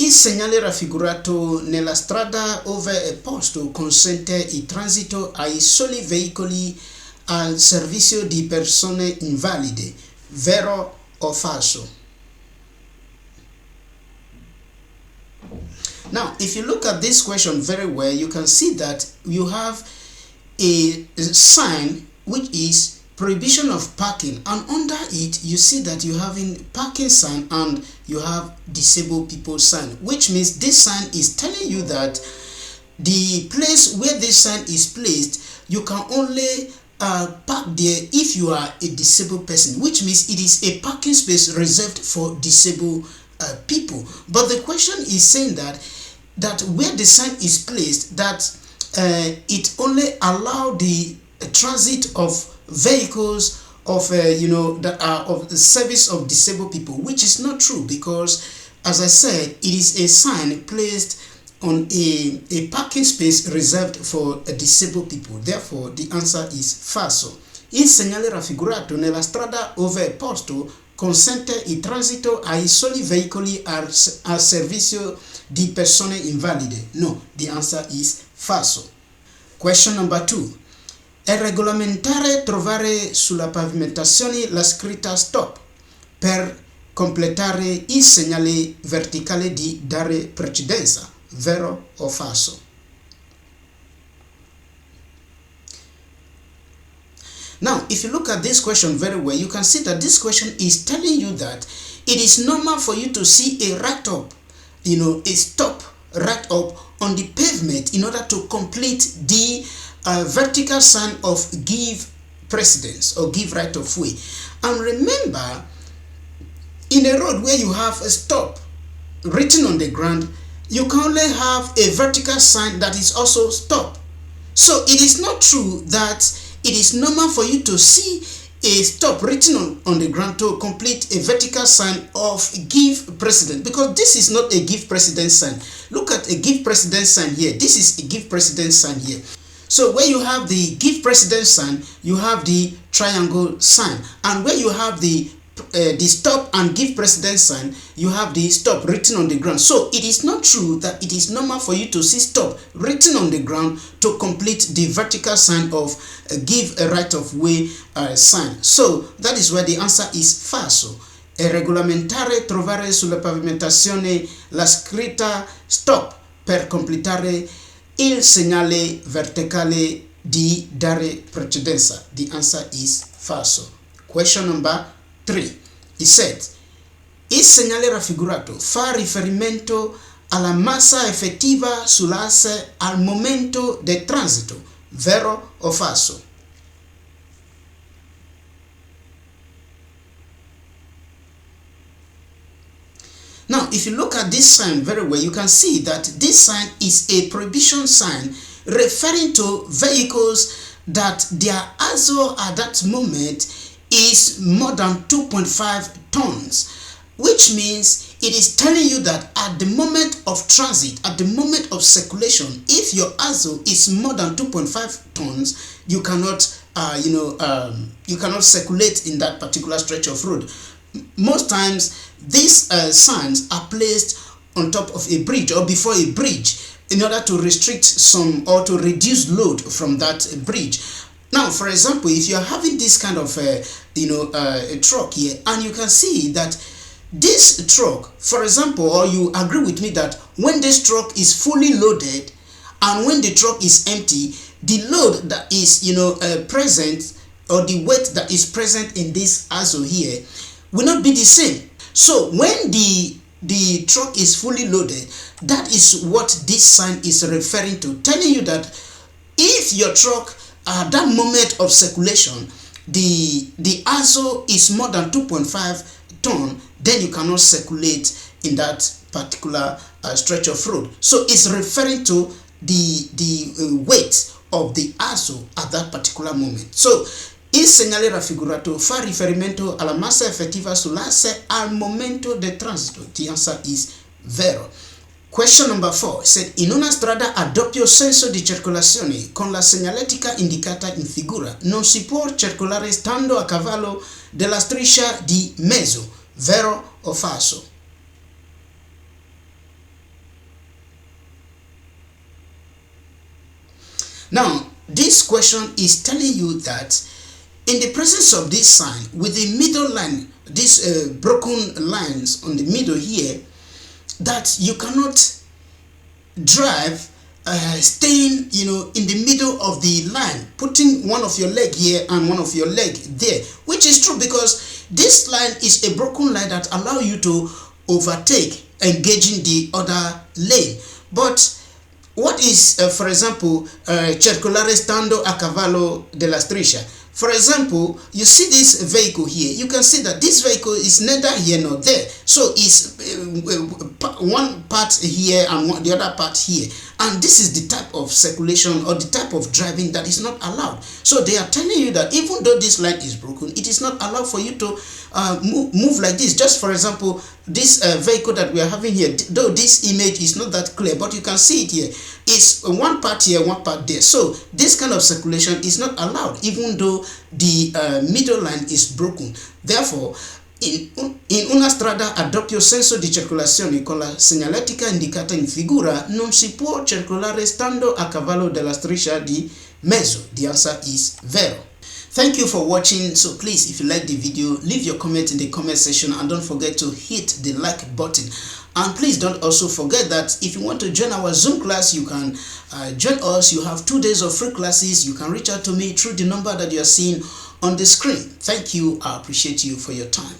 Il segnale raffigurato nella strada ove è posto consente il transito ai soli veicoli al servizio di persone invalide, vero o falso? Now, if you look at this question very well, you can see that you have a sign which is prohibition of parking, and under it you see that you have in parking sign and you have disabled people sign, which means this sign is telling you that the place where this sign is placed, you can only park there if you are a disabled person, which means it is a parking space reserved for disabled people. But the question is saying that where the sign is placed, that it only allow the transit of vehicles of that are of the service of disabled people, which is not true, because as I said, it is a sign placed on a parking space reserved for disabled people. Therefore, the answer is falso. Il segnale raffigurato nella strada ove è posto consente il transito ai soli veicoli al servizio di persone invalide. No, the answer is falso. Question number 2. È regolamentare trovare sulla pavimentazione la scritta stop per completare il segnale verticale di dare precedenza, vero o falso? Now, if you look at this question very well, you can see that this question is telling you that it is normal for you to see a right up, a stop right up on the pavement in order to complete the vertical sign of give precedence or give right of way. And remember, in a road where you have a stop written on the ground, you can only have a vertical sign that is also stop. So it is not true that it is normal for you to see a stop written on the ground to complete a vertical sign of give precedence, because this is not a give precedence sign. Look at a give precedence sign here. This is a give precedence sign here. So where you have the give precedence sign, you have the triangle sign, and where you have the stop and give precedence sign, you have the stop written on the ground. So it is not true that it is normal for you to see stop written on the ground to complete the vertical sign of give a right of way sign. So that is why the answer is falso. È regolamentare trovare sulla pavimentazione la scritta stop per completare il segnale verticale di dare precedenza. The answer is falso. Question number 3. It said, il segnale raffigurato fa riferimento alla massa effettiva sull'asse al momento del transito, vero o falso? Now, if you look at this sign very well, you can see that this sign is a prohibition sign referring to vehicles that their axle at that moment is more than 2.5 tons, which means it is telling you that at the moment of transit, at the moment of circulation, if your axle is more than 2.5 tons, you cannot circulate in that particular stretch of road. Most times, these signs are placed on top of a bridge or before a bridge in order to restrict some or to reduce load from that bridge. Now, for example, if you are having this kind of a truck here, and you can see that this truck, for example, or you agree with me that when this truck is fully loaded and when the truck is empty, the load that is present, or the weight that is present in this axle here, will not be the same. So when the truck is fully loaded, that is what this sign is referring to, telling you that if your truck at that moment of circulation, the axle is more than 2.5 ton, then you cannot circulate in that particular stretch of road. So it's referring to the weight of the axle at that particular moment. So il segnale raffigurato fa riferimento alla massa effettiva sull'asse al momento del transito. The answer is vero. Question number 4 said, in una strada a doppio senso di circolazione con la segnaletica indicata in figura non si può circolare stando a cavallo della striscia di mezzo, vero o falso? Now, this question is telling you that in the presence of this sign, with the middle line, these broken lines on the middle here, that you cannot drive staying in the middle of the line, putting one of your leg here and one of your leg there, which is true because this line is a broken line that allow you to overtake engaging the other lane. But what is for example circolare stando a cavallo della striscia? For example, you see this vehicle here, you can see that this vehicle is neither here nor there, so it's one part here and the other part here, and this is the type of circulation or the type of driving that is not allowed. So they are telling you that even though this line is broken, it is not allowed for you to move like this. Just for example, this vehicle that we are having here, though this image is not that clear, but you can see it here, it's one part here, one part there. So this kind of circulation is not allowed even though the middle line is broken. Therefore, in una strada a doppio senso di circolazione con la segnaletica indicata in figura non si può circolare stando a cavallo della striscia di mezzo. The answer is vero. Thank you for watching. So please, if you like the video, leave your comment in the comment section and don't forget to hit the like button. And please don't also forget that if you want to join our Zoom class, you can join us. You have 2 days of free classes. You can reach out to me through the number that you are seeing on the screen. Thank you. I appreciate you for your time.